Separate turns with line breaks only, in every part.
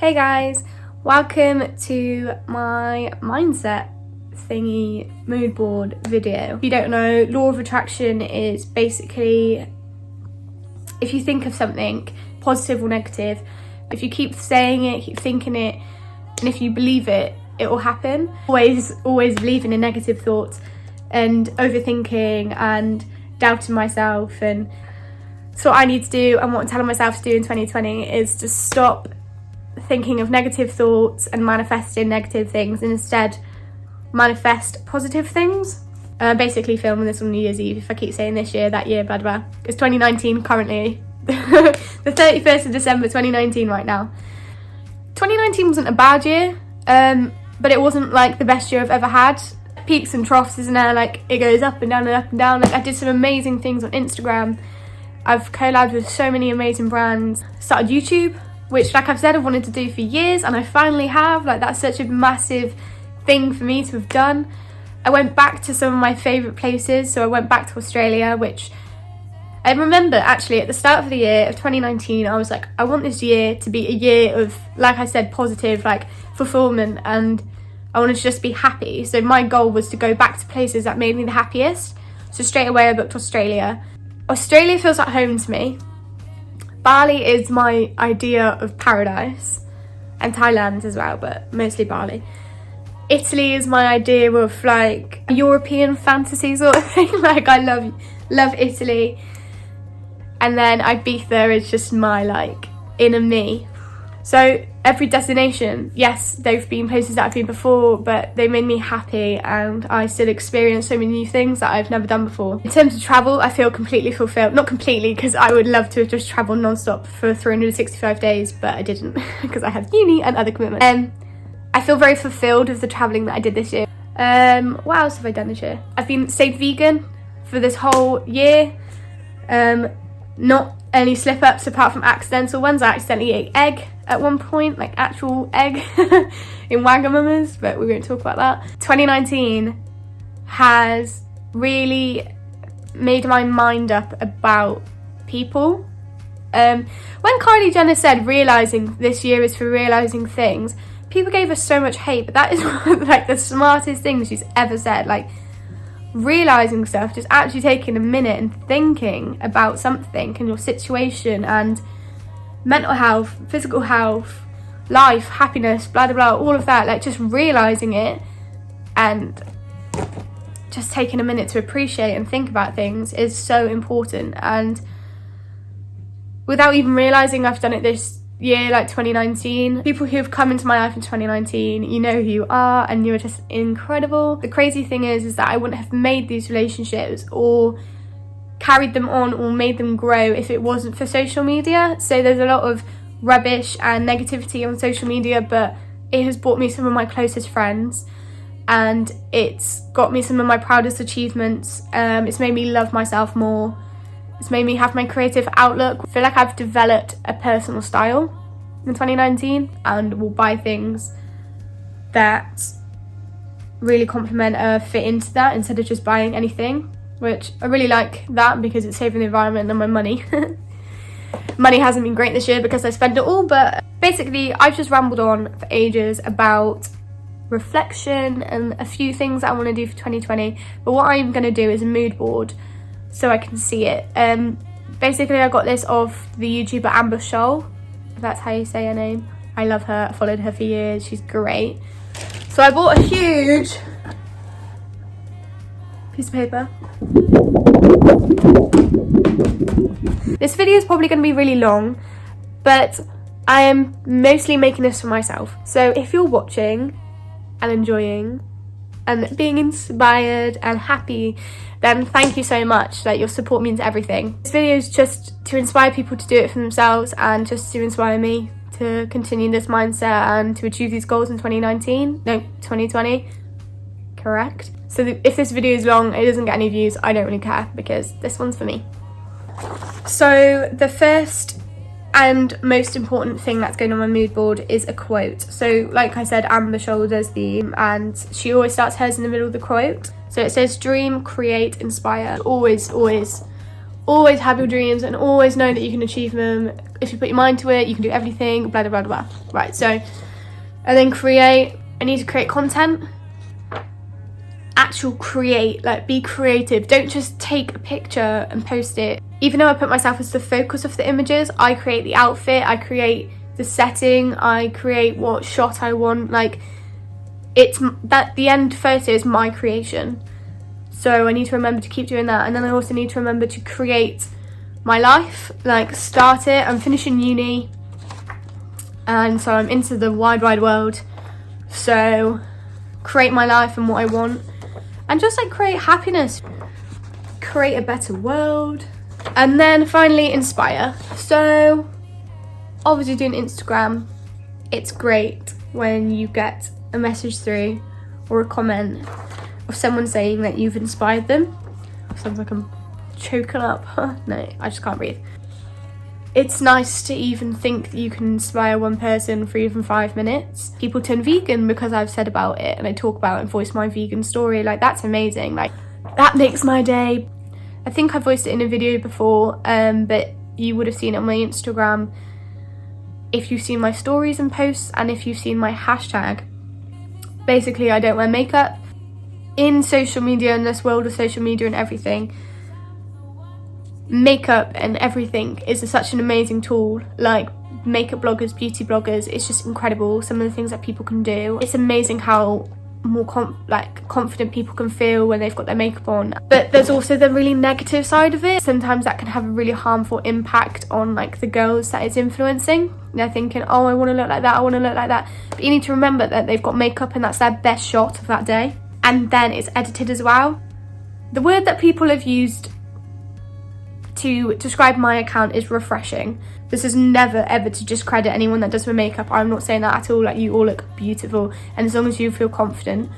Hey guys, welcome to my mindset thingy mood board video. If you don't know, law of attraction is basically if you think of something positive or negative, if you keep saying it, keep thinking it, and if you believe it, it will happen. Always believing in negative thoughts and overthinking and doubting myself. And so what I need to do and what I'm telling myself to do in 2020 is to stop thinking of negative thoughts and manifesting negative things and instead manifest positive things. Basically filming this on New Year's Eve. If I keep saying this year, that year, blah blah. It's 2019 currently. The 31st of December 2019 right now. 2019 wasn't a bad year, but it wasn't like the best year I've ever had. Peaks and troughs, isn't there? Like it goes up and down and up and down. Like I did some amazing things on Instagram. I've collabed with so many amazing brands. Started YouTube, which like I've said I've wanted to do for years, and I finally have. Like that's such a massive thing for me to have done. I went back to some of my favourite places. So I went back to Australia, which I remember actually at the start of the year of 2019, I was like, I want this year to be a year of, like I said, positive, like fulfillment, and I wanted to just be happy. So my goal was to go back to places that made me the happiest. So straight away I booked Australia. Australia feels like home to me. Bali is my idea of paradise, and Thailand as well, but mostly Bali. Italy is my idea of like European fantasy sort of thing. Like I love Italy. And then Ibiza is just my like inner me. So every destination, yes, they've been places that I've been before, but they made me happy and I still experience so many new things that I've never done before. In terms of travel, I feel completely fulfilled. Not completely, because I would love to have just travelled non-stop for 365 days, but I didn't because I have uni and other commitments. I feel very fulfilled with the travelling that I did this year. What else have I done this year? I've stayed vegan for this whole year. Not any slip-ups apart from accidental ones. I accidentally ate egg at one point, like actual egg in Wagamama's, but we won't talk about that. 2019 has really made my mind up about people. When Kylie Jenner said realising this year is for realising things, people gave us so much hate, but that is like the smartest thing she's ever said. Like realising stuff, just actually taking a minute and thinking about something and your situation and mental health, physical health, life, happiness, blah blah blah, all of that, like just realising it and just taking a minute to appreciate and think about things is so important. And without even realising I've done it this year, like 2019, people who have come into my life in 2019, you know who you are and you're just incredible. The crazy thing is that I wouldn't have made these relationships or carried them on or made them grow if it wasn't for social media. So there's a lot of rubbish and negativity on social media, but it has brought me some of my closest friends and it's got me some of my proudest achievements. It's made me love myself more. It's made me have my creative outlook. I feel like I've developed a personal style in 2019 and will buy things that really complement or fit into that instead of just buying anything, which I really like that because it's saving the environment and my money. Money hasn't been great this year because I spent it all, but basically I've just rambled on for ages about reflection and a few things that I want to do for 2020. But what I'm going to do is a mood board so I can see it. Basically I got this off the YouTuber Amber Scholl, if that's how you say her name. I love her, I followed her for years, she's great. So I bought a huge piece of paper. This video is probably going to be really long, but I am mostly making this for myself. So if you're watching and enjoying and being inspired and happy, then thank you so much. Like your support means everything. This video is just to inspire people to do it for themselves and just to inspire me to continue this mindset and to achieve these goals in 2020. Correct. So if this video is long, it doesn't get any views, I don't really care because this one's for me. So the first and most important thing that's going on my mood board is a quote. So like I said, Amber Scholl does and she always starts hers in the middle of the quote. So it says dream, create, inspire. Always Always have your dreams and always know that you can achieve them. If you put your mind to it, you can do everything, blah, blah, blah, blah. Right, so, and then create. I need to create content. Actual create, like be creative. Don't just take a picture and post it. Even though I put myself as the focus of the images, I create the outfit, I create the setting, I create what shot I want. Like, it's that the end photo is my creation. So I need to remember to keep doing that. And then I also need to remember to create my life, like start it. I'm finishing uni, and so I'm into the wide world. So create my life and what I want, and just like create happiness, create a better world. And then finally inspire. So obviously doing Instagram, it's great when you get a message through or a comment of someone saying that you've inspired them. Sounds like I'm choking up. No, I just can't breathe. It's nice to even think that you can inspire one person for even 5 minutes. People turn vegan because I've said about it and I talk about it and voice my vegan story. Like, that's amazing. Like, that makes my day. I think I voiced it in a video before, but you would have seen it on my Instagram if you've seen my stories and posts, and if you've seen my hashtag. Basically, I don't wear makeup. In social media, in this world of social media and everything, makeup and everything is such an amazing tool. Like, makeup bloggers, beauty bloggers, it's just incredible some of the things that people can do. It's amazing how more confident people can feel when they've got their makeup on. But there's also the really negative side of it. Sometimes that can have a really harmful impact on like the girls that it's influencing. They're thinking, oh, I want to look like that, I want to look like that. But you need to remember that they've got makeup and that's their best shot of that day. And then it's edited as well. The word that people have used to describe my account is refreshing. This is never ever to discredit anyone that does my makeup. I'm not saying that at all. Like, you all look beautiful, and as long as you feel confident,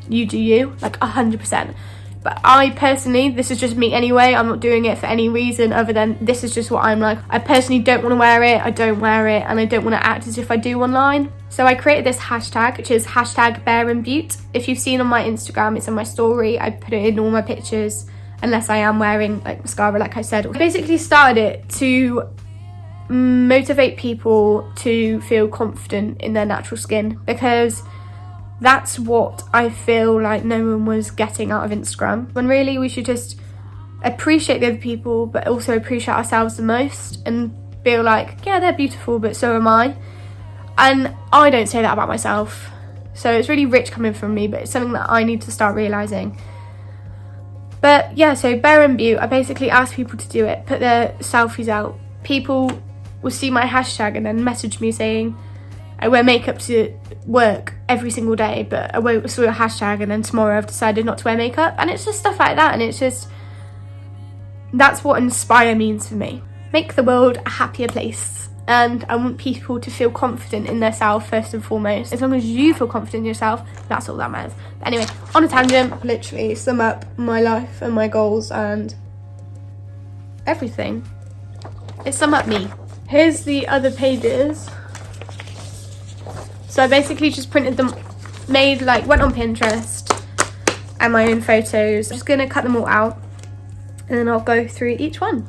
you do you, like 100%. But I personally, this is just me anyway, I'm not doing it for any reason other than this is just what I'm like. I personally don't want to wear it, I don't wear it, and I don't want to act as if I do online. So I created this hashtag, which is hashtag Bare and Beaut. If you've seen on my Instagram, it's on my story, I put it in all my pictures, unless I am wearing like mascara, like I said. I basically started it to motivate people to feel confident in their natural skin, because that's what I feel like no one was getting out of Instagram, when really we should just appreciate the other people but also appreciate ourselves the most and feel like, yeah, they're beautiful but so am I. And I don't say that about myself, so it's really rich coming from me, but it's something that I need to start realising. But yeah, so Bare and Beaut, I basically asked people to do it, put their selfies out. People will see my hashtag and then message me saying, I wear makeup to work every single day, but I saw your hashtag and then tomorrow I've decided not to wear makeup. And it's just stuff like that, and it's just, that's what inspire means for me. Make the world a happier place. And I want people to feel confident in themselves first and foremost. As long as you feel confident in yourself, that's all that matters. But anyway, on a tangent, literally sum up my life and my goals and everything. It's sum up me. Here's the other pages. So I basically just printed them, went on Pinterest and my own photos. I'm just gonna cut them all out and then I'll go through each one.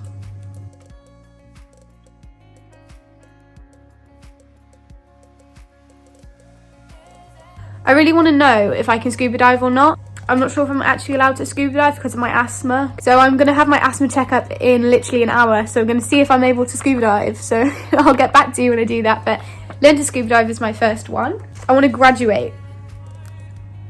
I really want to know if I can scuba dive or not. I'm not sure if I'm actually allowed to scuba dive because of my asthma. So I'm going to have my asthma checkup in literally an hour. So I'm going to see if I'm able to scuba dive. So I'll get back to you when I do that. But learn to scuba dive is my first one. I want to graduate.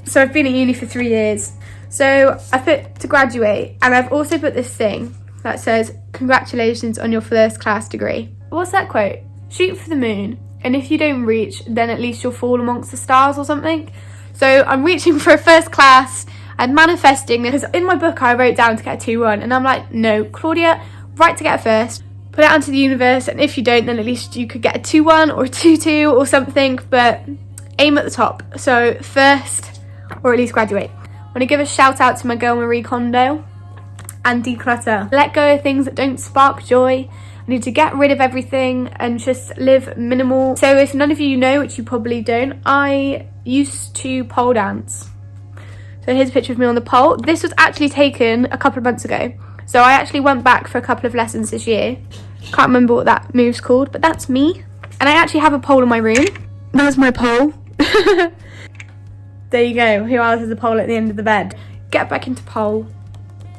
So I've been at uni for 3 years. So I put to graduate, and I've also put this thing that says, congratulations on your first class degree. What's that quote? Shoot for the moon. And if you don't reach, then at least you'll fall amongst the stars or something. So I'm reaching for a first class. I'm manifesting, because in my book I wrote down to get a 2-1, and I'm like, no, Claudia, write to get a first. Put it out to the universe, and if you don't, then at least you could get a 2-1 or a 2-2 or something, but aim at the top. So first, or at least graduate. I want to give a shout out to my girl Marie Kondo and declutter. Let go of things that don't spark joy. I need to get rid of everything and just live minimal. So if none of you know, which you probably don't, I used to pole dance. So here's a picture of me on the pole. This was actually taken a couple of months ago. So I actually went back for a couple of lessons this year. Can't remember what that move's called, but that's me. And I actually have a pole in my room. That's my pole. There you go. Who else has a pole at the end of the bed? Get back into pole.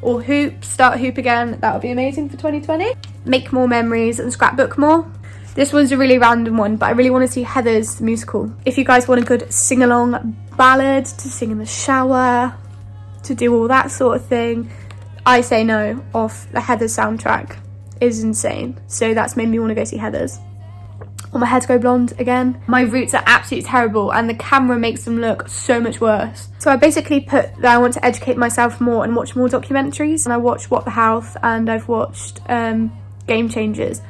Or hoop, start hoop again. That would be amazing for 2020. Make more memories and scrapbook more. This one's a really random one, but I really want to see Heathers the musical. If you guys want a good sing-along ballad to sing in the shower, to do all that sort of thing, I Say No off the Heathers soundtrack is insane. So that's made me want to go see Heathers. Or my hair to go blonde again. My roots are absolutely terrible and the camera makes them look so much worse. So I basically put that I want to educate myself more and watch more documentaries. And I watched What the Health and I've watched Game Changers.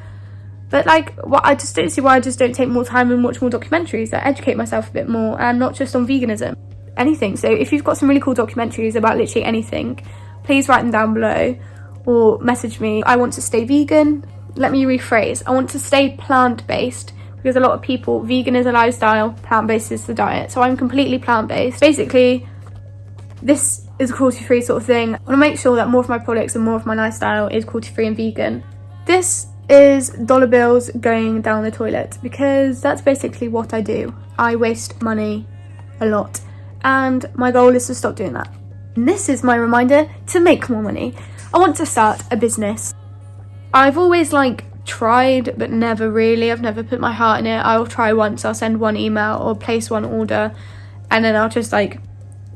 But like, what I just don't see why I just don't take more time and watch more documentaries that educate myself a bit more, and not just on veganism. Anything. So if you've got some really cool documentaries about literally anything, please write them down below or message me. I want to stay vegan. Let me rephrase. I want to stay plant-based, because a lot of people, vegan is a lifestyle, plant-based is the diet. So I'm completely plant-based. Basically, this is a cruelty-free sort of thing. I want to make sure that more of my products and more of my lifestyle is cruelty-free and vegan. This is dollar bills going down the toilet, because that's basically what I do. I waste money a lot, and my goal is to stop doing that. And this is my reminder to make more money. I want to start a business. I've always tried, but never really. I've never put my heart in it. I'll try once, I'll send one email or place one order, and then I'll just a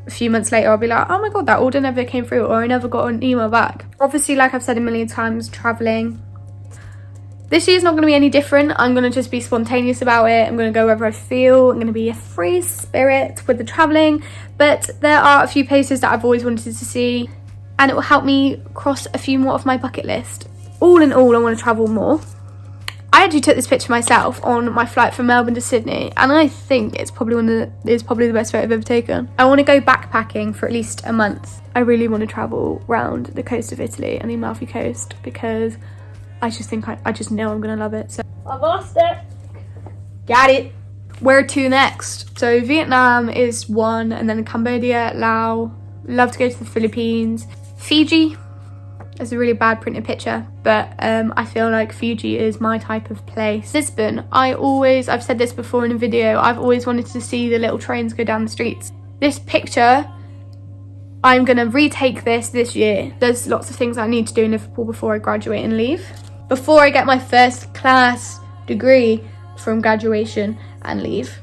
few months later I'll be like, oh my god, that order never came through, or I never got an email back. Obviously, like I've said a million times, traveling. This year's not going to be any different. I'm going to just be spontaneous about it. I'm going to go wherever I feel. I'm going to be a free spirit with the travelling. But there are a few places that I've always wanted to see, and it will help me cross a few more of my bucket list. All in all, I want to travel more. I actually took this picture myself on my flight from Melbourne to Sydney, and I think it's probably the best photo I've ever taken. I want to go backpacking for at least a month. I really want to travel around the coast of Italy and the Amalfi Coast, because I just know I'm gonna love it. So I've lost it. Got it. Where to next? So Vietnam is one, and then Cambodia, Laos. Love to go to the Philippines. Fiji is a really bad printed picture, but I feel like Fiji is my type of place. Lisbon, I've said this before in a video, I've always wanted to see the little trains go down the streets. This picture, I'm gonna retake this year. There's lots of things I need to do in Liverpool before I graduate and leave. Before I get my first class degree from graduation and leave.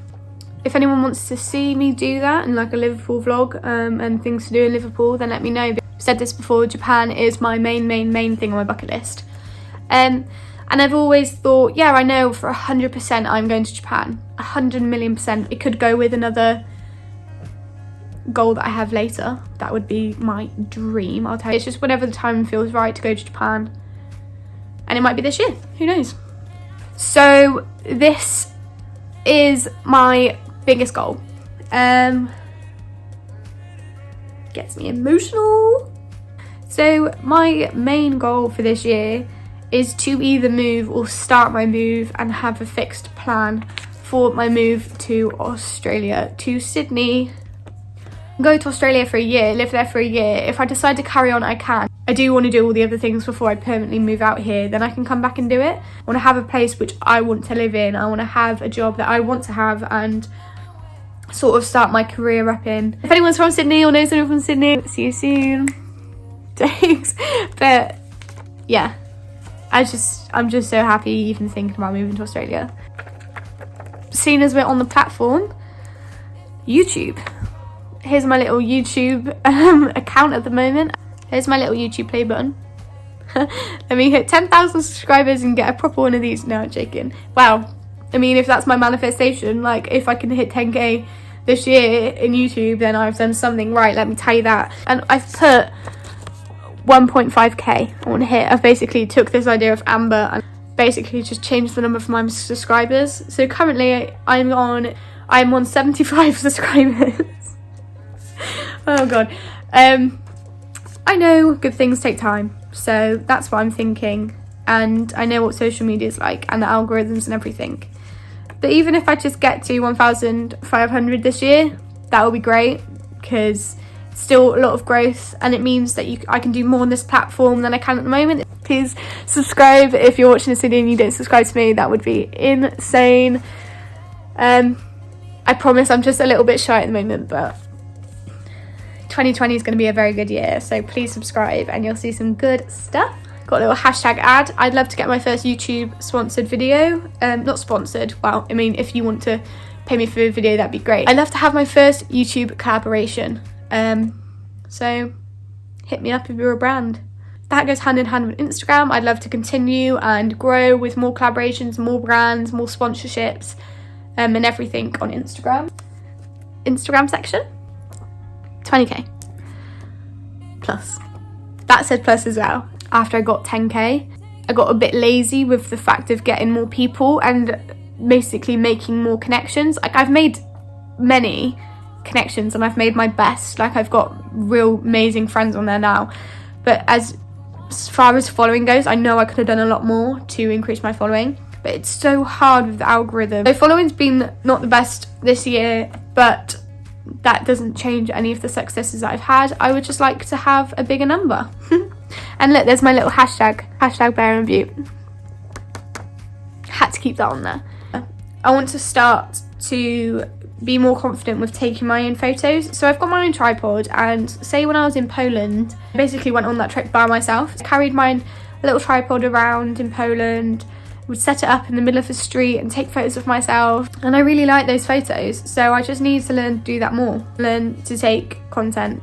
If anyone wants to see me do that and a Liverpool vlog and things to do in Liverpool, then let me know. I've said this before, Japan is my main thing on my bucket list. And I've always thought, yeah, I know for 100% I'm going to Japan. 100,000,000%. It could go with another goal that I have later. That would be my dream. I'll tell you, it's just whenever the time feels right to go to Japan. And it might be this year, who knows? So this is my biggest goal. Gets me emotional. So my main goal for this year is to either move or start my move and have a fixed plan for my move to Australia, to Sydney. Go to Australia for a year, live there for a year. If I decide to carry on, I can. I do want to do all the other things before I permanently move out here, then I can come back and do it. I want to have a place which I want to live in. I want to have a job that I want to have and sort of start my career up in. If anyone's from Sydney or knows anyone from Sydney, see you soon. Thanks. But yeah, I'm just so happy even thinking about moving to Australia. Seeing as we're on the platform, YouTube. Here's my little YouTube account at the moment. Here's my little YouTube play button. Let me hit 10,000 subscribers and get a proper one of these. No, I'm joking. Wow. I mean, if that's my manifestation, if I can hit 10k this year in YouTube, then I've done something right, let me tell you that. And I've put 1.5k I want to hit. I've basically took this idea of Amber and basically just changed the number for my subscribers. So currently I'm on 75 subscribers. Oh god. I know good things take time, so that's what I'm thinking, and I know what social media is like and the algorithms and everything. But even if I just get to 1,500 this year, that will be great, because still a lot of growth, and it means that I can do more on this platform than I can at the moment. Please subscribe if you're watching this video and you don't subscribe to me. That would be insane. I promise I'm just a little bit shy at the moment, but 2020 is going to be a very good year, so please subscribe and you'll see some good stuff. Got a little hashtag ad. I'd love to get my first YouTube sponsored video. Not sponsored, well, I mean, if you want to pay me for a video, that'd be great. I'd love to have my first YouTube collaboration. So hit me up if you're a brand. That goes hand in hand with Instagram. I'd love to continue and grow with more collaborations, more brands, more sponsorships, and everything on Instagram. Instagram section, 20k plus. That said plus as well. After I got 10k, I got a bit lazy with the fact of getting more people and basically making more connections. Like, I've made many connections and I've made my best. Like, I've got real amazing friends on there now, but as far as following goes, I know I could have done a lot more to increase my following, but it's so hard with the algorithm. So following's been not the best this year, but that doesn't change any of the successes that I've had. I would just like to have a bigger number. And look, there's my little hashtag Bear and Butte. Had to keep that on there. I want to start to be more confident with taking my own photos. So I've got my own tripod, and say when I was in Poland, I basically went on that trip by myself. I carried my little tripod around in Poland, would set it up in the middle of the street and take photos of myself, and I really like those photos. So I just need to learn to do that more. Learn to take content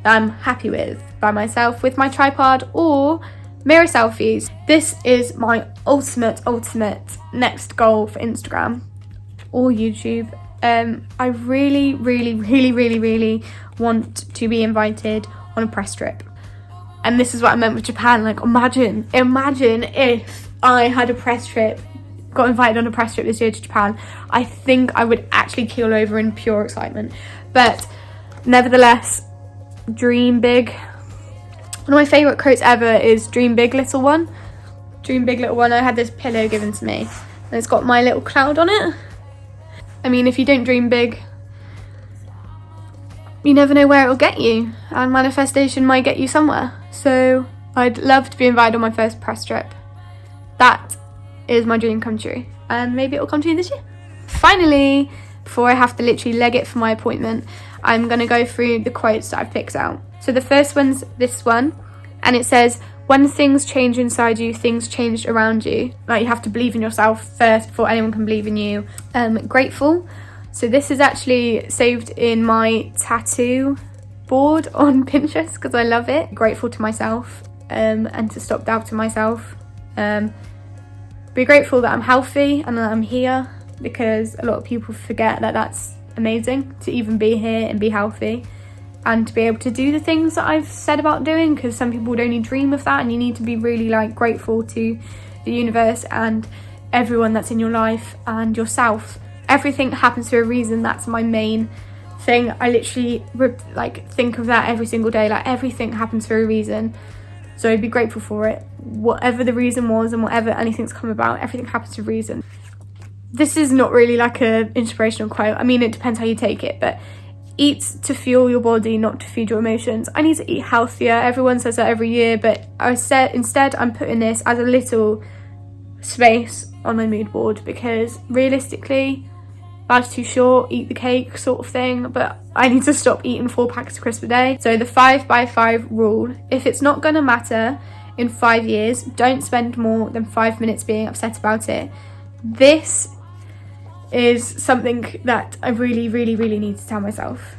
that I'm happy with by myself with my tripod, or mirror selfies. This is my ultimate next goal for Instagram or YouTube. I really want to be invited on a press trip, and this is what I meant with Japan. Like, imagine if I had a press trip, got invited on a press trip this year to Japan. I think I would actually keel over in pure excitement. But nevertheless, dream big. One of my favourite quotes ever is "Dream big, little one." Dream big, little one. I had this pillow given to me and it's got my little cloud on it. I mean, if you don't dream big, you never know where it'll get you, and manifestation might get you somewhere. So I'd love to be invited on my first press trip. That is my dream come true, and maybe it'll come true this year. Finally, before I have to literally leg it for my appointment, I'm going to go through the quotes that I've picked out. So the first one's this one, and it says, "When things change inside you, things change around you." Like, you have to believe in yourself first before anyone can believe in you. Grateful. So this is actually saved in my tattoo board on Pinterest because I love it. Grateful to myself, and to stop doubting myself. Be grateful that I'm healthy and that I'm here, because a lot of people forget that that's amazing to even be here and be healthy and to be able to do the things that I've said about doing, because some people would only dream of that, and you need to be really grateful to the universe and everyone that's in your life and yourself. Everything happens for a reason. That's my main thing. I literally think of that every single day. Like, everything happens for a reason, so be grateful for it, whatever the reason was, and whatever anything's come about, everything happens for a reason. This is not really like an inspirational quote. I mean, it depends how you take it, but eat to fuel your body, not to feed your emotions. I need to eat healthier. Everyone says that every year, but instead I'm putting this as a little space on my mood board, because realistically, life's too short, eat the cake sort of thing, but I need to stop eating 4 packs of crisps a day. So the 5x5 rule: if it's not going to matter in 5 years, don't spend more than 5 minutes being upset about it. This is something that I really need to tell myself.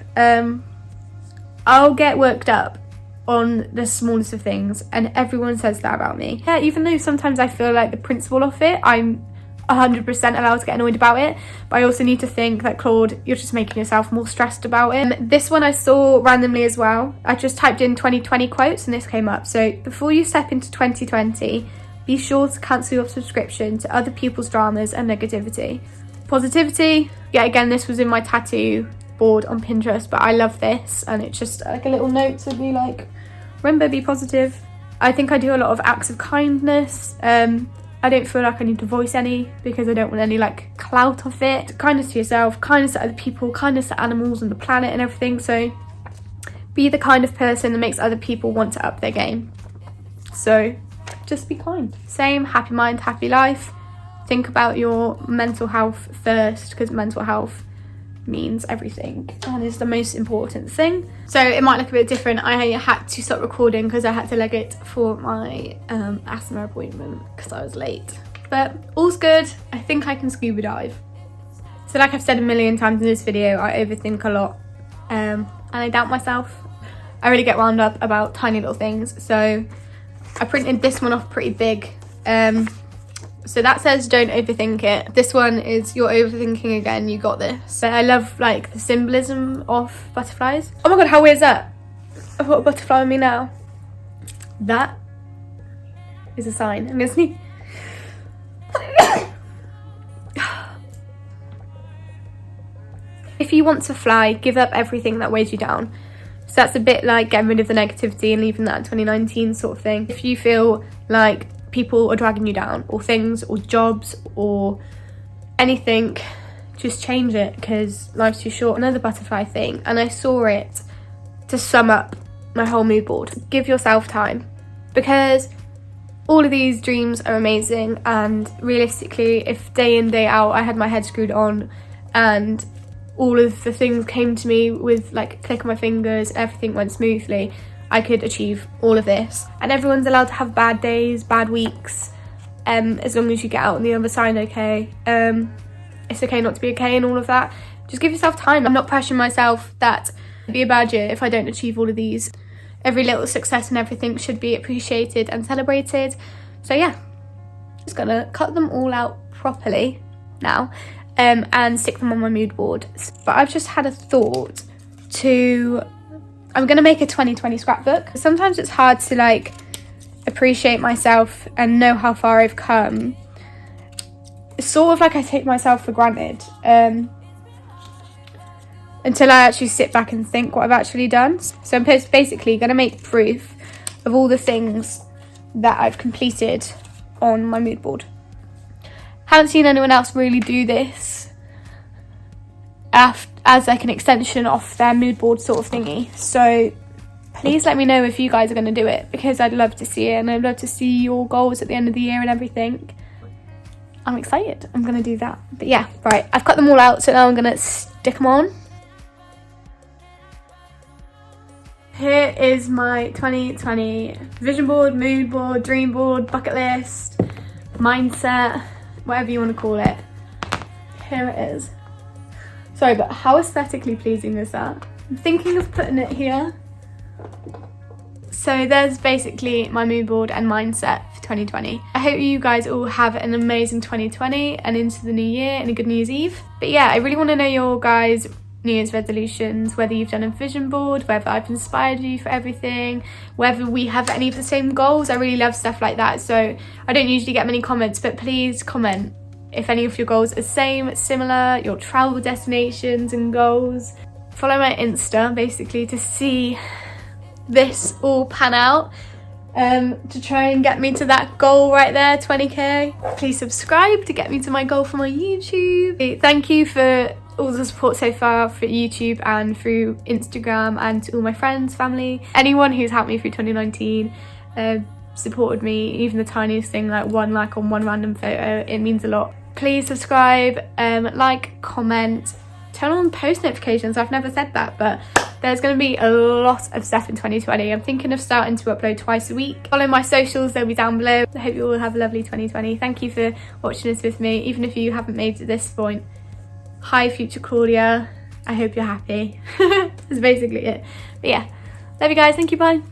I'll get worked up on the smallest of things, and everyone says that about me. Yeah, even though sometimes I feel like the principle of it, I'm 100% allowed to get annoyed about it, but I also need to think that, Claude, you're just making yourself more stressed about it. This one I saw randomly as well. I just typed in 2020 quotes and this came up. So, before you step into 2020, be sure to cancel your subscription to other people's dramas and negativity. Positivity, yeah, again, this was in my tattoo board on Pinterest, but I love this, and it's just like a little note to be like, remember, be positive. I think I do a lot of acts of kindness. I don't feel like I need to voice any, because I don't want any clout of it. Kindness to yourself, kindness to other people, kindness to animals and the planet and everything. So be the kind of person that makes other people want to up their game. So just be kind. Same, happy mind, happy life. Think about your mental health first, because mental health means everything and is the most important thing. So it might look a bit different. I had to stop recording because I had to leg it for my asthma appointment because I was late. But all's good. I think I can scuba dive. So like I've said a million times in this video, I overthink a lot and I doubt myself. I really get wound up about tiny little things. So I printed this one off pretty big. So that says don't overthink it. This one is you're overthinking again, you got this. So I love like the symbolism of butterflies. Oh my god, how weird is that? I've got a butterfly on me now. That is a sign. I'm gonna sneeze. If you want to fly, give up everything that weighs you down. So that's a bit like getting rid of the negativity and leaving that in 2019 sort of thing. If you feel like people are dragging you down, or things, or jobs, or anything, just change it, because life's too short. Another butterfly thing, and I saw it to sum up my whole mood board. Give yourself time, because all of these dreams are amazing, and realistically, if day in day out I had my head screwed on and all of the things came to me with like click of my fingers, everything went smoothly, I could achieve all of this. And everyone's allowed to have bad days, bad weeks, as long as you get out on the other side okay. It's okay not to be okay and all of that. Just give yourself time. I'm not pressuring myself that it'd be a bad year if I don't achieve all of these. Every little success and everything should be appreciated and celebrated. So yeah, just gonna cut them all out properly now and stick them on my mood board. But I've just had a thought I'm gonna make a 2020 scrapbook. Sometimes it's hard to like appreciate myself and know how far I've come. It's sort of like I take myself for granted until I actually sit back and think what I've actually done. So I'm basically gonna make proof of all the things that I've completed on my mood board. Haven't seen anyone else really do this as like an extension of their mood board sort of thingy. So please let me know if you guys are going to do it, because I'd love to see it, and I'd love to see your goals at the end of the year and everything. I'm excited. I'm going to do that. But yeah, right, I've cut them all out, so now I'm going to stick them on. Here is my 2020 vision board, mood board, dream board, bucket list, mindset, whatever you want to call it. Here it is. Sorry, but how aesthetically pleasing is that? I'm thinking of putting it here. So there's basically my mood board and mindset for 2020. I hope you guys all have an amazing 2020 and into the new year and a good New Year's Eve. But yeah, I really want to know your guys' New Year's resolutions, whether you've done a vision board, whether I've inspired you for everything, whether we have any of the same goals. I really love stuff like that. So I don't usually get many comments, but please comment if any of your goals are same, similar, your travel destinations and goals. Follow my Insta basically to see this all pan out, to try and get me to that goal right there, 20k. Please subscribe to get me to my goal for my YouTube. Thank you for all the support so far for YouTube and through Instagram, and to all my friends, family, anyone who's helped me through 2019, supported me, even the tiniest thing like one like on one random photo. It means a lot. Please subscribe, like, comment, turn on post notifications. I've never said that, but there's going to be a lot of stuff in 2020. I'm thinking of starting to upload twice a week. Follow my socials, they'll be down below. I hope you all have a lovely 2020. Thank you for watching this with me, even if you haven't made it to this point. Hi future Claudia, I hope you're happy. That's basically it. But yeah, love you guys, thank you, bye.